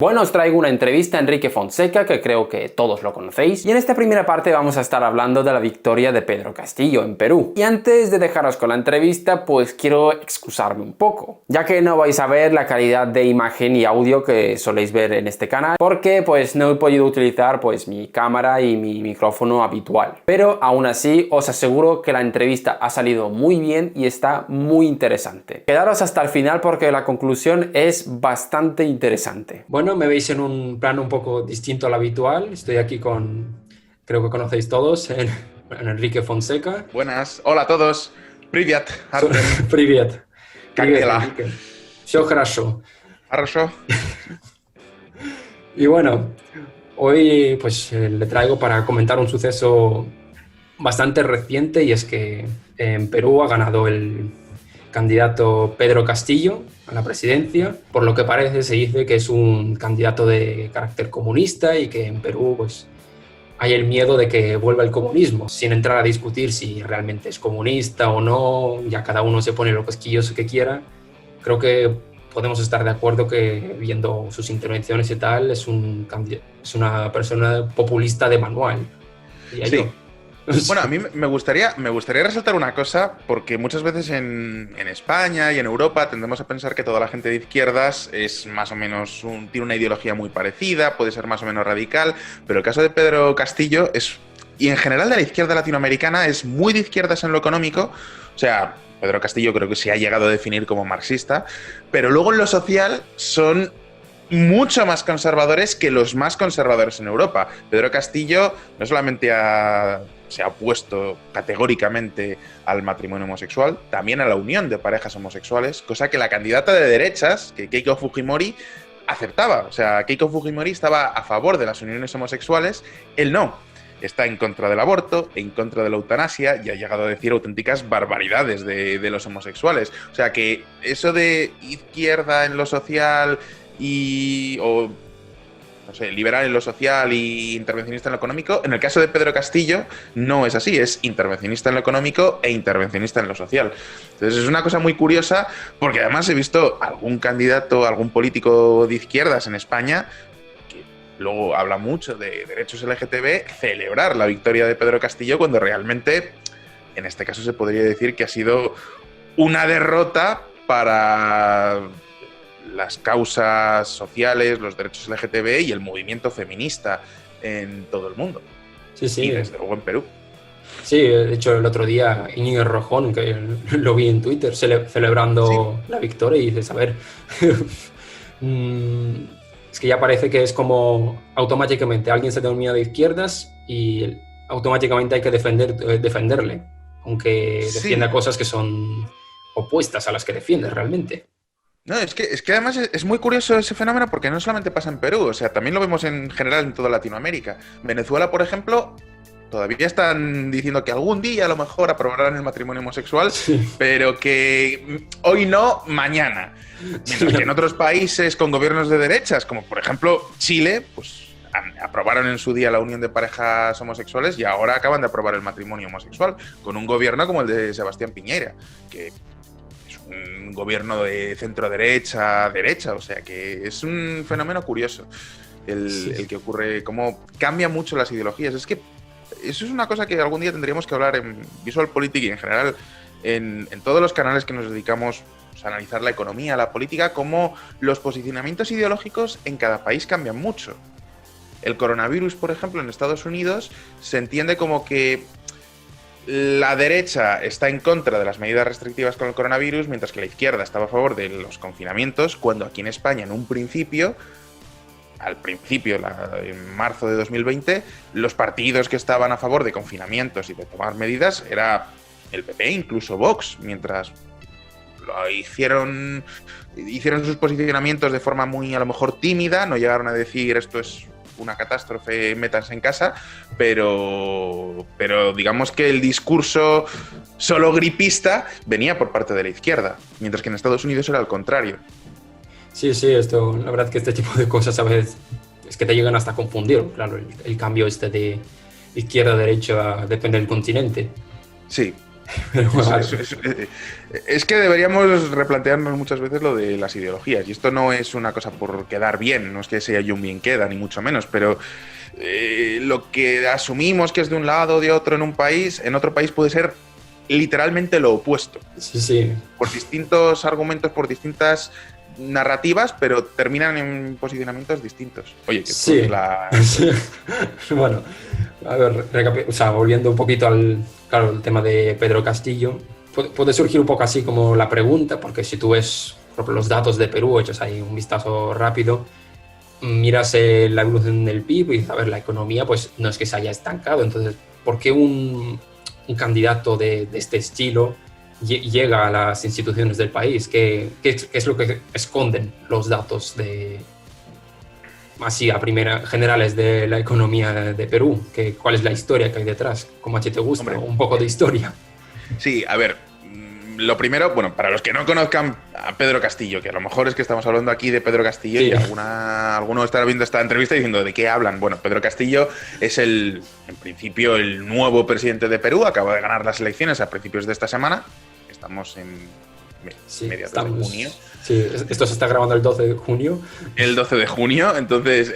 Bueno, os traigo una entrevista a Enrique Fonseca, que creo que todos lo conocéis, y en esta primera parte vamos a estar hablando de la victoria de Pedro Castillo en Perú. Y antes de dejaros con la entrevista, pues quiero excusarme un poco, ya que no vais a ver la calidad de imagen y audio que soléis ver en este canal, porque pues no he podido utilizar pues mi cámara y mi micrófono habitual. Pero aún así os aseguro que la entrevista ha salido muy bien y está muy interesante. Quedaros hasta el final porque la conclusión es bastante interesante. Bueno, me veis en un plano un poco distinto al habitual. Estoy aquí con, creo que conocéis todos, en Enrique Fonseca. Buenas, hola a todos. Привет, Artem. Привет. Как Привет, дела? Enrique. Все хорошо. Хорошо. Y bueno, hoy pues le traigo para comentar un suceso bastante reciente, y es que en Perú ha ganado el candidato Pedro Castillo a la presidencia. Por lo que parece, se dice que es un candidato de carácter comunista y que en Perú pues hay el miedo de que vuelva el comunismo, sin entrar a discutir si realmente es comunista o no. Ya cada uno se pone los casquillos que quiera. Creo que podemos estar de acuerdo que, viendo sus intervenciones y tal, es una persona populista de manual, diría Sí. yo. Bueno, a mí me gustaría resaltar una cosa, porque muchas veces en España y en Europa tendemos a pensar que toda la gente de izquierdas es más o menos tiene una ideología muy parecida, puede ser más o menos radical, pero el caso de Pedro Castillo y en general de la izquierda latinoamericana, es muy de izquierdas en lo económico. O sea, Pedro Castillo creo que se ha llegado a definir como marxista, pero luego en lo social son mucho más conservadores que los más conservadores en Europa. Pedro Castillo no solamente se ha opuesto categóricamente al matrimonio homosexual, también a la unión de parejas homosexuales, cosa que la candidata de derechas, que Keiko Fujimori, aceptaba. O sea, Keiko Fujimori estaba a favor de las uniones homosexuales, él no. Está en contra del aborto, en contra de la eutanasia, y ha llegado a decir auténticas barbaridades de los homosexuales. O sea, que eso de izquierda en lo social o no sé, liberal en lo social y intervencionista en lo económico, en el caso de Pedro Castillo no es así, es intervencionista en lo económico e intervencionista en lo social. Entonces es una cosa muy curiosa, porque además he visto algún candidato, algún político de izquierdas en España, que luego habla mucho de derechos LGTB, celebrar la victoria de Pedro Castillo, cuando realmente, en este caso, se podría decir que ha sido una derrota para las causas sociales, los derechos LGTB y el movimiento feminista en todo el mundo. Sí, sí. Y desde luego en Perú. Sí, de hecho el otro día Íñigo Errejón, que lo vi en Twitter, celebrando la victoria, y dices, a ver, es que ya parece que es como automáticamente alguien se denomina de izquierdas y automáticamente hay que defenderle, aunque defienda Sí. cosas que son opuestas a las que defiende realmente. No, es que además es muy curioso ese fenómeno, porque no solamente pasa en Perú, o sea, también lo vemos en general en toda Latinoamérica. Venezuela, por ejemplo, todavía están diciendo que algún día a lo mejor aprobarán el matrimonio homosexual, Sí. pero que hoy no, mañana. Mientras que en otros países con gobiernos de derechas, como por ejemplo Chile, pues aprobaron en su día la unión de parejas homosexuales y ahora acaban de aprobar el matrimonio homosexual, con un gobierno como el de Sebastián Piñera, que un gobierno de centro-derecha, o sea que es un fenómeno curioso el que ocurre, cómo cambia mucho las ideologías. Es que eso es una cosa que algún día tendríamos que hablar en VisualPolitik y en general en todos los canales que nos dedicamos a analizar la economía, la política, cómo los posicionamientos ideológicos en cada país cambian mucho. El coronavirus, por ejemplo, en Estados Unidos se entiende como que la derecha está en contra de las medidas restrictivas con el coronavirus, mientras que la izquierda estaba a favor de los confinamientos, cuando aquí en España, en un principio, en marzo de 2020, los partidos que estaban a favor de confinamientos y de tomar medidas era el PP, incluso Vox, mientras hicieron sus posicionamientos de forma muy, a lo mejor, tímida, no llegaron a decir esto es una catástrofe, métanse en casa, pero digamos que el discurso solo gripista venía por parte de la izquierda, mientras que en Estados Unidos era al contrario. Sí, sí, la verdad que este tipo de cosas a veces es que te llegan hasta a confundir, claro, el cambio de izquierda a derecha depende del continente. Sí, Pero, vale. Es que deberíamos replantearnos muchas veces lo de las ideologías. Y esto no es una cosa por quedar bien, no es que sea yo un bien queda, ni mucho menos, pero lo que asumimos que es de un lado o de otro en un país, en otro país puede ser literalmente lo opuesto. Sí, sí. Por distintos argumentos, por distintas narrativas, pero terminan en posicionamientos distintos. Oye, que esto Sí. es la... Bueno, a ver, o sea, volviendo un poquito al, claro, el tema de Pedro Castillo, puede surgir un poco así como la pregunta, porque si tú ves, por ejemplo, los datos de Perú, echas ahí un vistazo rápido, miras la evolución del PIB y dices, a ver, la economía pues no es que se haya estancado, entonces, ¿por qué un candidato de este estilo llega a las instituciones del país? ¿Qué es lo que esconden los datos de, así a primera, generales de la economía de Perú? ¿Cuál es la historia que hay detrás? ¿Cómo a ti te gusta? Hombre, Un poco de historia. sí, a ver, lo primero, bueno, para los que no conozcan a Pedro Castillo, que a lo mejor es que estamos hablando aquí de Pedro Castillo, sí, y alguno estará viendo esta entrevista diciendo ¿de qué hablan? Bueno, Pedro Castillo es en principio, el nuevo presidente de Perú, acaba de ganar las elecciones a principios de esta semana, estamos en mediados de junio. Sí, esto se está grabando el 12 de junio. El 12 de junio, entonces,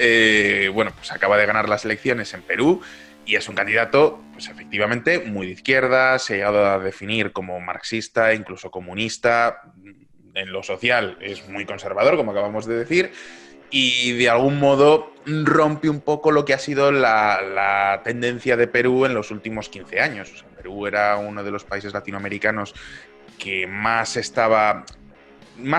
bueno, pues acaba de ganar las elecciones en Perú y es un candidato, pues efectivamente, muy de izquierda, se ha llegado a definir como marxista, incluso comunista, en lo social es muy conservador, como acabamos de decir, y de algún modo rompe un poco lo que ha sido la tendencia de Perú en los últimos 15 años. O sea, Perú era uno de los países latinoamericanos que más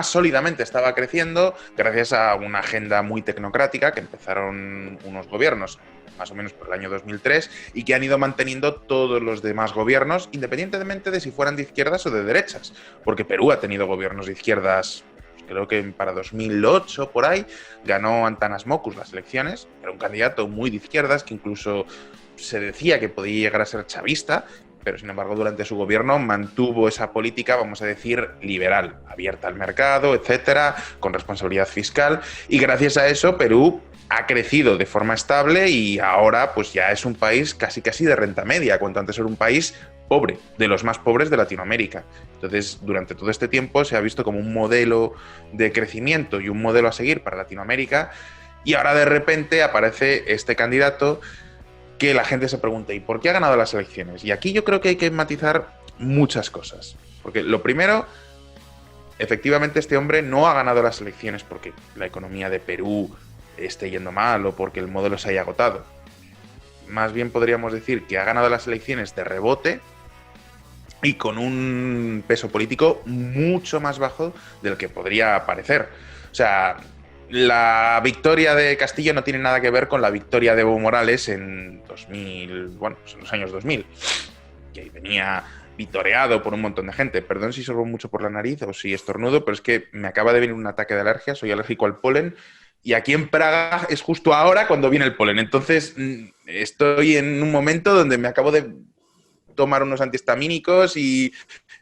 sólidamente estaba creciendo gracias a una agenda muy tecnocrática que empezaron unos gobiernos más o menos por el año 2003 y que han ido manteniendo todos los demás gobiernos, independientemente de si fueran de izquierdas o de derechas, porque Perú ha tenido gobiernos de izquierdas, pues creo que para 2008 por ahí ganó Antanas Mockus las elecciones, era un candidato muy de izquierdas que incluso se decía que podía llegar a ser chavista, pero sin embargo durante su gobierno mantuvo esa política, vamos a decir, liberal, abierta al mercado, etcétera, con responsabilidad fiscal, y gracias a eso Perú ha crecido de forma estable y ahora pues ya es un país casi de renta media, cuanto antes era un país pobre, de los más pobres de Latinoamérica. Entonces, durante todo este tiempo se ha visto como un modelo de crecimiento y un modelo a seguir para Latinoamérica, y ahora de repente aparece este candidato que la gente se pregunta, ¿y por qué ha ganado las elecciones? Y aquí yo creo que hay que matizar muchas cosas. Porque lo primero, efectivamente este hombre no ha ganado las elecciones porque la economía de Perú esté yendo mal o porque el modelo se haya agotado. Más bien podríamos decir que ha ganado las elecciones de rebote y con un peso político mucho más bajo del que podría parecer. O sea, la victoria de Castillo no tiene nada que ver con la victoria de Evo Morales en 2000, bueno, pues en los años 2000, que venía vitoreado por un montón de gente. Perdón si sorbo mucho por la nariz o si estornudo, pero es que me acaba de venir un ataque de alergia, soy alérgico al polen, y aquí en Praga es justo ahora cuando viene el polen. Entonces estoy en un momento donde me acabo de tomar unos antihistamínicos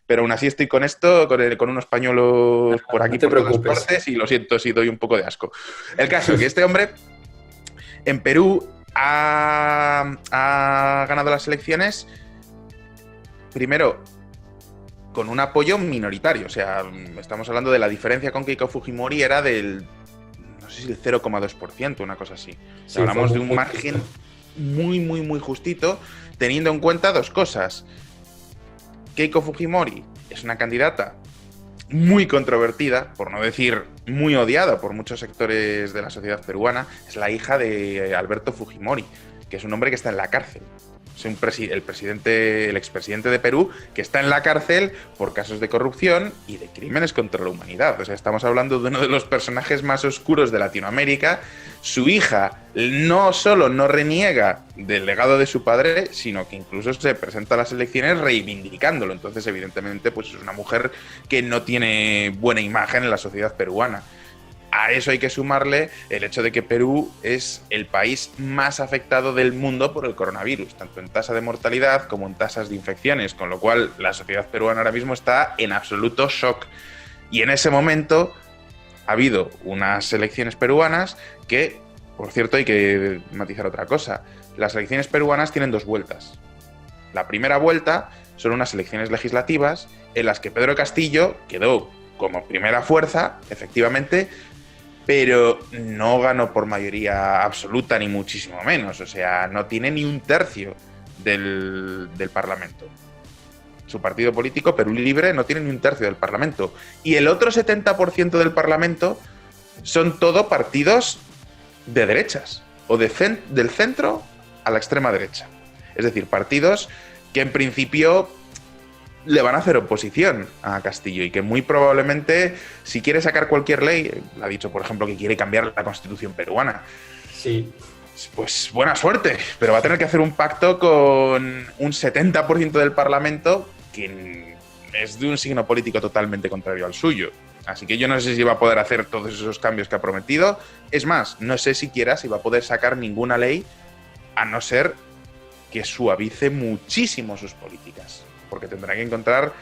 pero aún así estoy con esto, con unos pañuelos por aquí, no te por preocupes. todas partes, y lo siento si doy un poco de asco. El caso es que este hombre en Perú ha ganado las elecciones, primero, con un apoyo minoritario. O sea, estamos hablando de la diferencia con Keiko Fujimori era del, no sé si el 0,2%, una cosa así. Sí, hablamos de un margen muy justito, teniendo en cuenta dos cosas. Keiko Fujimori es una candidata muy controvertida, por no decir muy odiada por muchos sectores de la sociedad peruana. Es la hija de Alberto Fujimori, que es un hombre que está en la cárcel. Es el expresidente de Perú que está en la cárcel por casos de corrupción y de crímenes contra la humanidad. O sea, estamos hablando de uno de los personajes más oscuros de Latinoamérica. Su hija no solo no reniega del legado de su padre, sino que incluso se presenta a las elecciones reivindicándolo. Entonces, evidentemente, pues es una mujer que no tiene buena imagen en la sociedad peruana. A eso hay que sumarle el hecho de que Perú es el país más afectado del mundo por el coronavirus, tanto en tasa de mortalidad como en tasas de infecciones, con lo cual la sociedad peruana ahora mismo está en absoluto shock. Y en ese momento ha habido unas elecciones peruanas que, por cierto, hay que matizar otra cosa. Las elecciones peruanas tienen dos vueltas. La primera vuelta son unas elecciones legislativas en las que Pedro Castillo quedó como primera fuerza, efectivamente, pero no ganó por mayoría absoluta ni muchísimo menos. O sea, no tiene ni un tercio del Parlamento. Su partido político, Perú Libre, no tiene ni un tercio del Parlamento. Y el otro 70% del Parlamento son todo partidos de derechas o del centro a la extrema derecha. Es decir, partidos que en principio le van a hacer oposición a Castillo y que muy probablemente, si quiere sacar cualquier ley, ha dicho, por ejemplo, que quiere cambiar la constitución peruana. Sí. Pues buena suerte, pero va a tener que hacer un pacto con un 70% del Parlamento que es de un signo político totalmente contrario al suyo. Así que yo no sé si va a poder hacer todos esos cambios que ha prometido. Es más, no sé siquiera si va a poder sacar ninguna ley, a no ser que suavice muchísimo sus políticas, porque tendrá que encontrar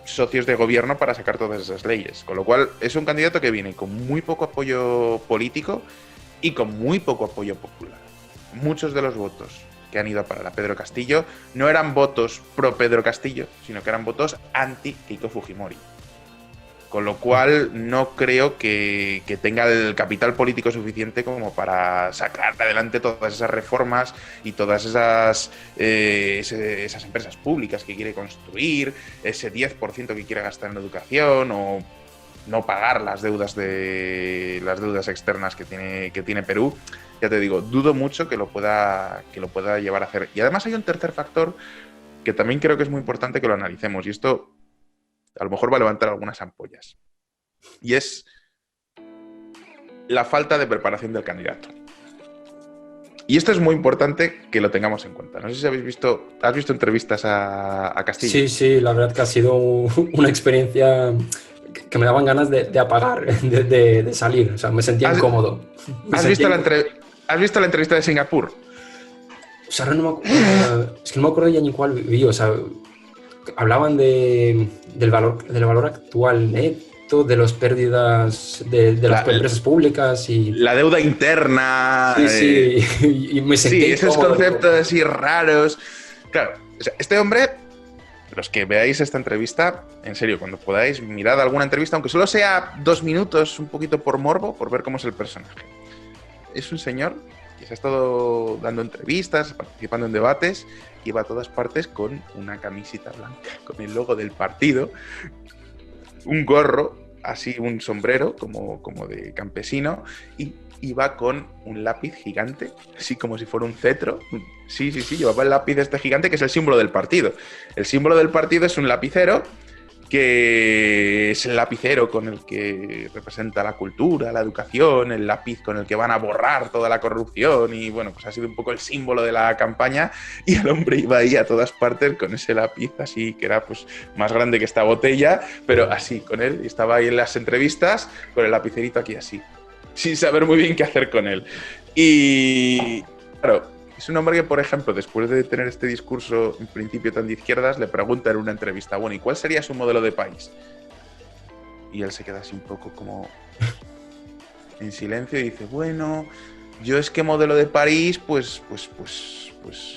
socios de gobierno para sacar todas esas leyes. Con lo cual, es un candidato que viene con muy poco apoyo político y con muy poco apoyo popular. Muchos de los votos que han ido para Pedro Castillo no eran votos pro Pedro Castillo, sino que eran votos anti Keiko Fujimori. Con lo cual no creo que tenga el capital político suficiente como para sacar adelante todas esas reformas y todas esas empresas públicas que quiere construir, ese 10% que quiere gastar en educación o no pagar las deudas externas que tiene Perú. Ya te digo, dudo mucho que lo pueda llevar a hacer. Y además hay un tercer factor que también creo que es muy importante que lo analicemos, y esto a lo mejor va a levantar algunas ampollas. Y es la falta de preparación del candidato. Y esto es muy importante que lo tengamos en cuenta. No sé si has visto entrevistas a Castillo. Sí, la verdad que ha sido una experiencia que me daban ganas de apagar, de salir. O sea, me sentía incómodo. ¿Has visto la entrevista de Singapur? O sea, ahora no me acuerdo, es que no me acuerdo ya ni cuál vi. O sea, hablaban del valor actual neto, de las pérdidas de las empresas públicas y la deuda interna. Sí, y me sentí esos conceptos así raros. Claro, o sea, este hombre, los que veáis esta entrevista, en serio, cuando podáis, mirad alguna entrevista, aunque solo sea 2 minutos, un poquito por morbo, por ver cómo es el personaje. Es un señor que se ha estado dando entrevistas, participando en debates, y va a todas partes con una camiseta blanca, con el logo del partido, un gorro, así un sombrero como de campesino, y va con un lápiz gigante, así como si fuera un cetro. Sí, llevaba el lápiz este gigante que es el símbolo del partido. El símbolo del partido es un lapicero, que es el lapicero con el que representa la cultura, la educación, el lápiz con el que van a borrar toda la corrupción, y bueno, pues ha sido un poco el símbolo de la campaña, y el hombre iba ahí a todas partes con ese lápiz así, que era pues más grande que esta botella, pero así, con él, y estaba ahí en las entrevistas con el lapicerito aquí así, sin saber muy bien qué hacer con él. Y claro, es un hombre que, por ejemplo, después de tener este discurso en principio tan de izquierdas, le pregunta en una entrevista, bueno, ¿y cuál sería su modelo de país? Y él se queda así un poco como en silencio y dice, bueno, yo es que modelo de París, pues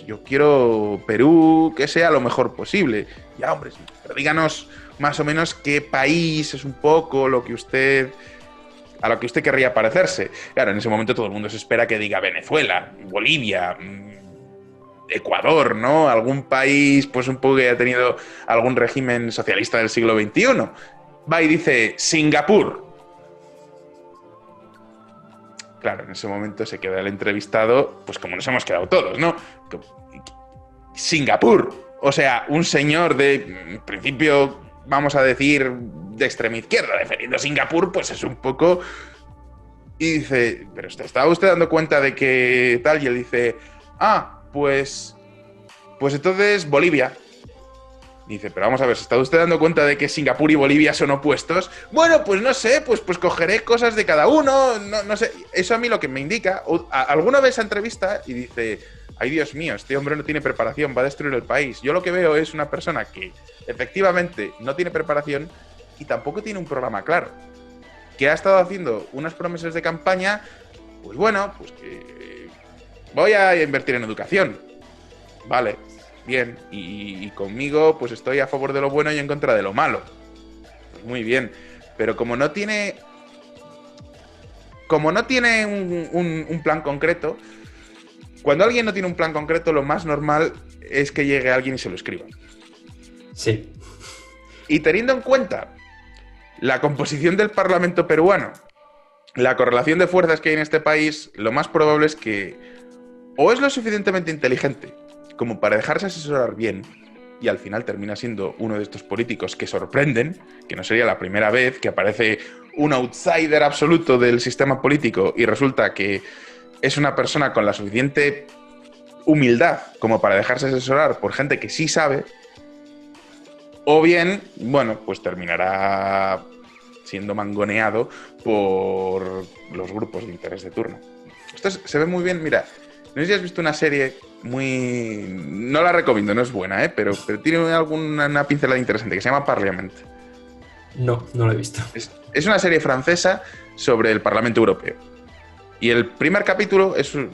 yo quiero Perú que sea lo mejor posible. Ya, hombre, sí, pero díganos más o menos qué país es un poco a lo que usted querría parecerse. Claro, en ese momento todo el mundo se espera que diga Venezuela, Bolivia, Ecuador, ¿no? Algún país, pues un poco que haya tenido algún régimen socialista del siglo XXI. Va y dice Singapur. Claro, en ese momento se queda el entrevistado, pues como nos hemos quedado todos, ¿no? Singapur. O sea, un señor de, en principio, vamos a decir, de extrema izquierda, defendiendo Singapur, pues es un poco... Y dice, ¿pero estaba usted dando cuenta de que tal? Y él dice, pues entonces Bolivia. Dice, pero vamos a ver, ¿se está usted dando cuenta de que Singapur y Bolivia son opuestos? Bueno, pues no sé, pues cogeré cosas de cada uno, no sé. Eso a mí lo que me indica... Alguna vez esa entrevista y dice, ay Dios mío, este hombre no tiene preparación, va a destruir el país. Yo lo que veo es una persona que efectivamente no tiene preparación y tampoco tiene un programa claro. Que ha estado haciendo unas promesas de campaña, pues bueno, pues que voy a invertir en educación. Vale. bien. Y conmigo, pues estoy a favor de lo bueno y en contra de lo malo. Pues muy bien. Pero como no tiene un plan concreto, cuando alguien no tiene un plan concreto, lo más normal es que llegue alguien y se lo escriba. Sí. Y teniendo en cuenta la composición del Parlamento peruano, la correlación de fuerzas que hay en este país, lo más probable es que o es lo suficientemente inteligente como para dejarse asesorar bien y al final termina siendo uno de estos políticos que sorprenden, que no sería la primera vez que aparece un outsider absoluto del sistema político y resulta que es una persona con la suficiente humildad como para dejarse asesorar por gente que sí sabe, o bien, bueno, pues terminará siendo mangoneado por los grupos de interés de turno. Esto se ve muy bien, mira, no sé si has visto una serie muy... No la recomiendo, no es buena, pero tiene una pincelada interesante que se llama Parliament. No, no lo he visto. Es una serie francesa sobre el Parlamento Europeo. Y el primer capítulo es el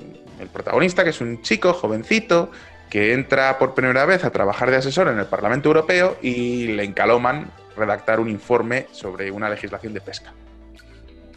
protagonista, que es un chico jovencito, que entra por primera vez a trabajar de asesor en el Parlamento Europeo y le encaloman redactar un informe sobre una legislación de pesca.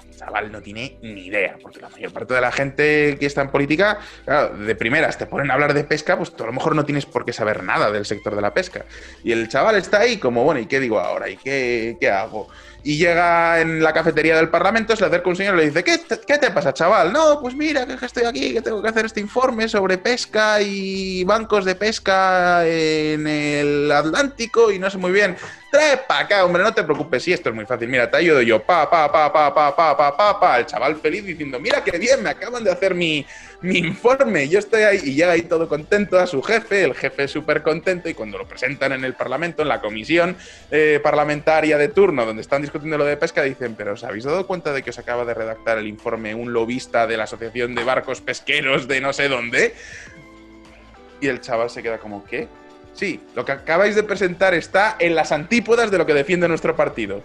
El chaval no tiene ni idea, porque la mayor parte de la gente que está en política, claro, de primeras te ponen a hablar de pesca, pues tú a lo mejor no tienes por qué saber nada del sector de la pesca. Y el chaval está ahí como, bueno, ¿y qué digo ahora? ¿Y qué hago? Y llega en la cafetería del Parlamento, se le acerca un señor y le dice, ¿qué te pasa, chaval? No, pues mira, que estoy aquí, que tengo que hacer este informe sobre pesca y bancos de pesca en el Atlántico y no sé muy bien. Trae para acá, hombre, no te preocupes, sí, esto es muy fácil. Mira, te ayudo yo, el chaval feliz diciendo, mira qué bien, me acaban de hacer mi informe, yo estoy ahí, y llega ahí todo contento a su jefe, el jefe súper contento, y cuando lo presentan en el Parlamento, en la comisión parlamentaria de turno, donde están discutiendo lo de pesca, dicen, pero ¿os habéis dado cuenta de que os acaba de redactar el informe un lobista de la Asociación de Barcos Pesqueros de no sé dónde? Y el chaval se queda como, ¿qué? Sí, lo que acabáis de presentar está en las antípodas de lo que defiende nuestro partido.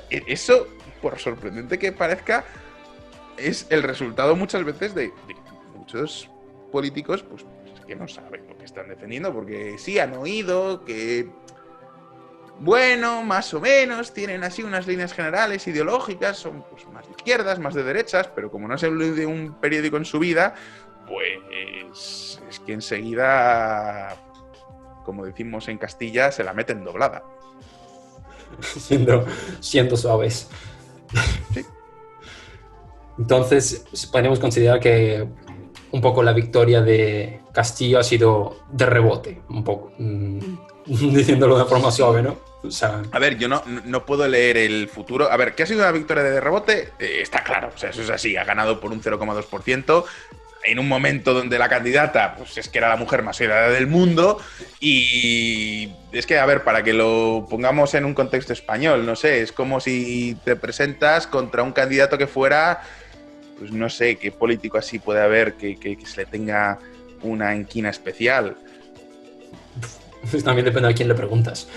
Eso, por sorprendente que parezca, es el resultado muchas veces de muchos políticos pues, que no saben lo que están defendiendo, porque sí han oído que, bueno, más o menos, tienen así unas líneas generales ideológicas, son pues, más de izquierdas, más de derechas, pero como no se lee de un periódico en su vida, pues es que enseguida, como decimos en Castilla, se la meten doblada. Siendo suaves. Sí. Entonces, podemos considerar que un poco la victoria de Castillo ha sido de rebote, un poco, diciéndolo de forma suave, ¿no? O sea... A ver, yo no puedo leer el futuro. A ver, ¿qué ha sido una victoria de rebote? Está claro, o sea, eso es así, ha ganado por un 0,2%. En un momento donde la candidata pues es que era la mujer más odiada del mundo y es que, a ver, para que lo pongamos en un contexto español, no sé, es como si te presentas contra un candidato que fuera, pues no sé, qué político así puede haber que se le tenga una inquina especial. También depende a quién le preguntas.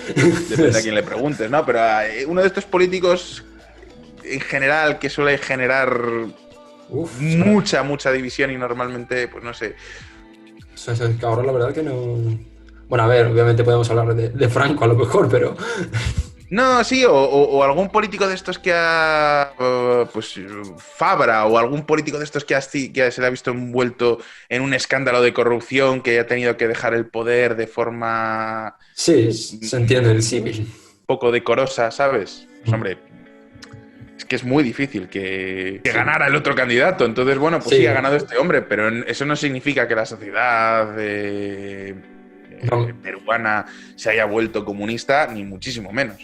Depende a quién le preguntes, ¿no? Pero uno de estos políticos en general que suele generar... mucha división y normalmente, pues no sé. O sea, es que ahora la verdad que no... Bueno, a ver, obviamente podemos hablar de Franco a lo mejor, pero... No, sí, o algún político de estos que ha... pues Fabra, o algún político de estos que se le ha visto envuelto en un escándalo de corrupción, que haya tenido que dejar el poder de forma... Sí, se entiende el símil. Poco decorosa, ¿sabes? Pues hombre... Es que es muy difícil que ganara el otro candidato. Entonces, bueno, pues sí, ha ganado este hombre, pero eso no significa que la sociedad peruana se haya vuelto comunista, ni muchísimo menos.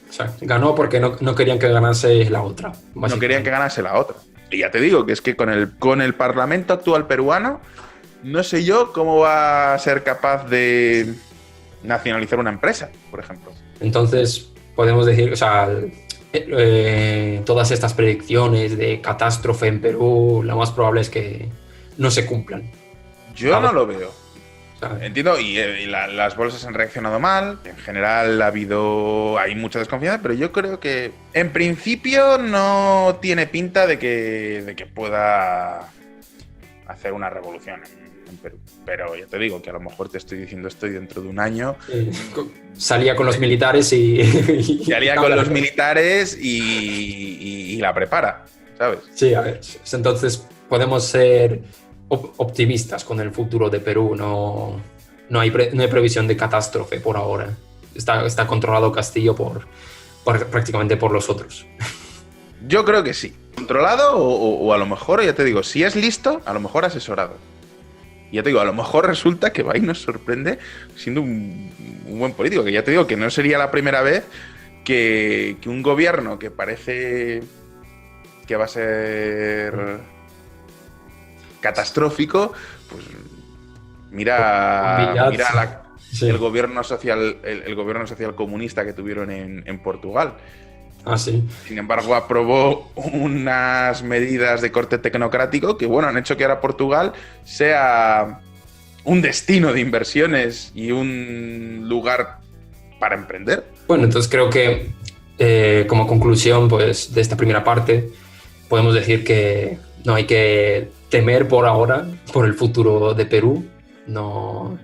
O sea, ganó porque no querían que ganase la otra. No querían que ganase la otra. Y ya te digo que es que con el Parlamento actual peruano, no sé yo cómo va a ser capaz de nacionalizar una empresa, por ejemplo. Entonces, podemos decir, o sea... todas estas predicciones de catástrofe en Perú, lo más probable es que no se cumplan. Yo no lo veo. Entiendo, y las bolsas han reaccionado mal. En general hay mucha desconfianza, pero yo creo que en principio no tiene pinta de que pueda hacer una revolución en en Perú. Pero ya te digo que a lo mejor te estoy diciendo esto y dentro de un año... Salía con los militares y salía con los militares y la prepara, ¿sabes? Sí, a ver, entonces podemos ser optimistas con el futuro de Perú, no hay previsión de catástrofe por ahora. Está controlado Castillo prácticamente por los otros. Yo creo que sí. Controlado o a lo mejor, ya te digo, si es listo, a lo mejor asesorado. Y ya te digo, a lo mejor resulta que va y nos sorprende siendo un buen político, que ya te digo que no sería la primera vez que un gobierno que parece que va a ser catastrófico, pues mira sí. el gobierno social comunista que tuvieron en Portugal. Ah, sí. Sin embargo, aprobó unas medidas de corte tecnocrático que, bueno, han hecho que ahora Portugal sea un destino de inversiones y un lugar para emprender. Bueno, entonces creo que como conclusión, pues, de esta primera parte, podemos decir que no hay que temer por ahora por el futuro de Perú. No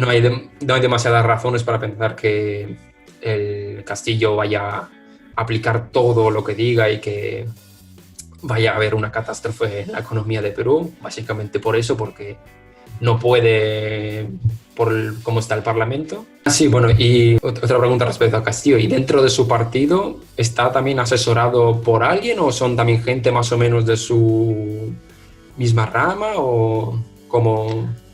hay demasiadas razones para pensar que el Castillo vaya a aplicar todo lo que diga y que vaya a haber una catástrofe en la economía de Perú, básicamente por eso, porque no puede por cómo está el Parlamento. Sí, bueno, y otra pregunta respecto a Castillo. ¿Y dentro de su partido está también asesorado por alguien o son también gente más o menos de su misma rama o como...?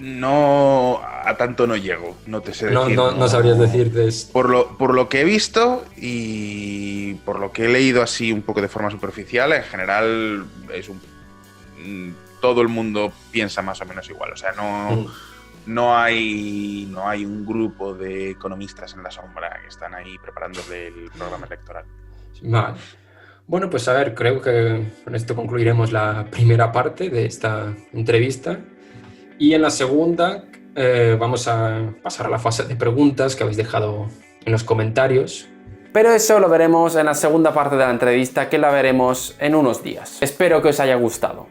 No, a tanto no llego, no te sé decir. No sabrías decirte. Por lo que he visto y por lo que he leído así un poco de forma superficial, en general todo el mundo piensa más o menos igual. O sea, no hay un grupo de economistas en la sombra que están ahí preparándole el programa electoral. Vale. Bueno, pues a ver, creo que con esto concluiremos la primera parte de esta entrevista. Y en la segunda vamos a pasar a la fase de preguntas que habéis dejado en los comentarios. Pero eso lo veremos en la segunda parte de la entrevista, que la veremos en unos días. Espero que os haya gustado.